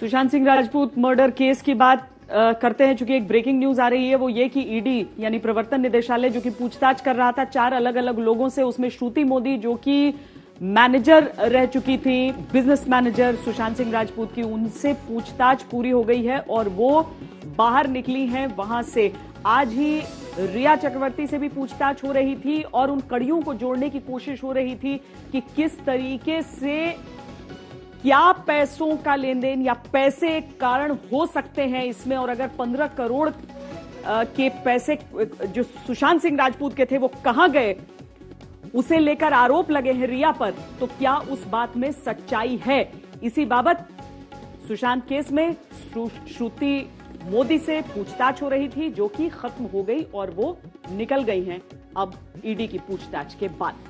Sushant Singh Rajput murder case की बात करते हैं। चूंकि एक ब्रेकिंग न्यूज आ रही है वो ये कि ईडी यानी प्रवर्तन निदेशालय जो कि पूछताछ कर रहा था 4 अलग अलग लोगों से, उसमें श्रुति मोदी जो कि मैनेजर रह चुकी थी, बिजनेस मैनेजर सुशांत सिंह राजपूत की, उनसे पूछताछ पूरी हो गई है और वो बाहर निकली हैं वहां से। आज ही रिया चक्रवर्ती से भी पूछताछ हो रही थी और उन कड़ियों को जोड़ने की कोशिश हो रही थी कि किस तरीके से क्या पैसों का लेन देन या पैसे कारण हो सकते हैं इसमें, और अगर 15 करोड़ के पैसे जो सुशांत सिंह राजपूत के थे वो कहां गए, उसे लेकर आरोप लगे हैं रिया पर, तो क्या उस बात में सच्चाई है। इसी बाबत सुशांत केस में श्रुति मोदी से पूछताछ हो रही थी जो कि खत्म हो गई और वो निकल गई हैं अब ईडी की पूछताछ के बाद।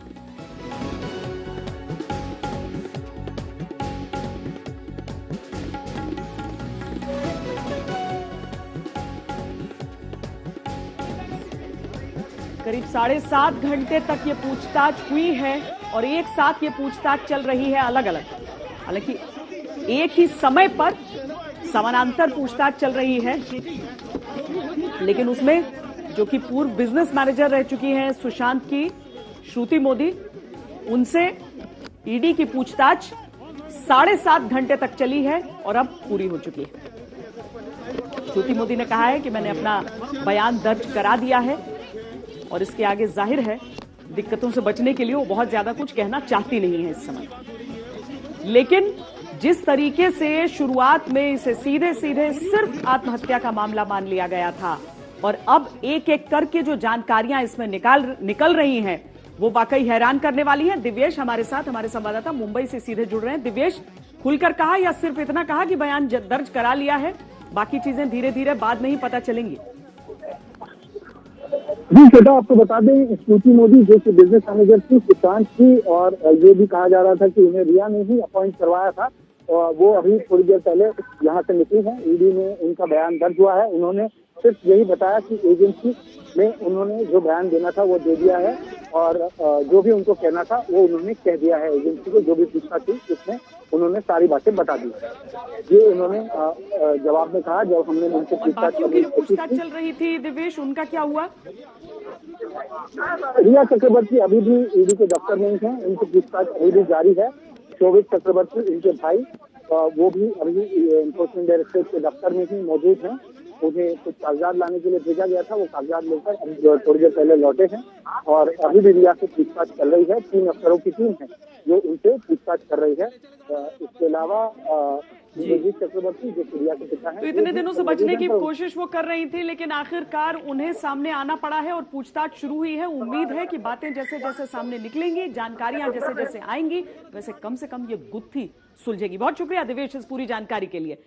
करीब 7.5 घंटे तक ये पूछताछ हुई है और एक साथ ये पूछताछ चल रही है अलग अलग। हालांकि एक ही समय पर समानांतर पूछताछ चल रही है, लेकिन उसमें जो कि पूर्व बिजनेस मैनेजर रह चुकी हैं सुशांत की श्रुति मोदी, उनसे ईडी की पूछताछ 7.5 घंटे तक चली है और अब पूरी हो चुकी है। श्रुति मोदी ने कहा है कि मैंने अपना बयान दर्ज करा दिया है और इसके आगे जाहिर है दिक्कतों से बचने के लिए वो बहुत ज्यादा कुछ कहना चाहती नहीं है इस समय। लेकिन जिस तरीके से शुरुआत में इसे सीधे सीधे सिर्फ आत्महत्या का मामला मान लिया गया था और अब एक एक करके जो जानकारियां इसमें निकल रही हैं वो वाकई हैरान करने वाली हैं। दिव्येश हमारे साथ, हमारे संवाददाता मुंबई से सीधे जुड़ रहे हैं। दिव्येश, खुलकर कहा या सिर्फ इतना कहा कि बयान दर्ज करा लिया है, बाकी चीजें धीरे धीरे बाद में ही पता चलेंगी? जी श्वेता, आपको बता दें, श्रुति मोदी जो कि बिजनेस मैनेजर थी सुशांत की, और ये भी कहा जा रहा था कि उन्हें रिया ने ही अपॉइंट करवाया था, और वो अभी थोड़ी देर पहले यहाँ से निकली हैं। ईडी में उनका बयान दर्ज हुआ है। उन्होंने सिर्फ यही बताया कि एजेंसी में उन्होंने जो बयान देना था वो दे दिया है और जो भी उनको कहना था वो उन्होंने कह दिया है। एजेंसी को जो भी पूछना थी उसमें उन्होंने सारी बातें बता दी। ये उन्होंने जवाब में कहा जब हमने उनसे पूछताछ चल रही थी। दिव्येश, उनका क्या हुआ? रिया चक्रवर्ती अभी भी ईडी के दफ्तर में हैं, उनकी पूछताछ अभी भी जारी है। शोभित चक्रवर्ती, इनके भाई, वो भी अभी एनफोर्समेंट डायरेक्टरेट के दफ्तर में ही मौजूद हैं। उन्हें कुछ कागजात लाने के लिए भेजा गया था, वो कागजात लेकर थोड़ी देर पहले लौटे हैं और अभी भी रिया से पूछताछ चल रही है। 3 अफसरों की टीम है जो उनसे पूछताछ कर रही है। इसके अलावा चक्रवर्ती जो रिया के पिता हैं, तो इतने दिनों से बचने की कोशिश वो कर रही थी, लेकिन आखिरकार उन्हें सामने आना पड़ा है और पूछताछ शुरू हुई है। उम्मीद है कि बातें जैसे जैसे सामने निकलेंगी, जानकारियां जैसे जैसे आएंगी, वैसे कम से कम ये गुत्थी सुलझेगी। बहुत शुक्रिया दिव्येश इस पूरी जानकारी के लिए।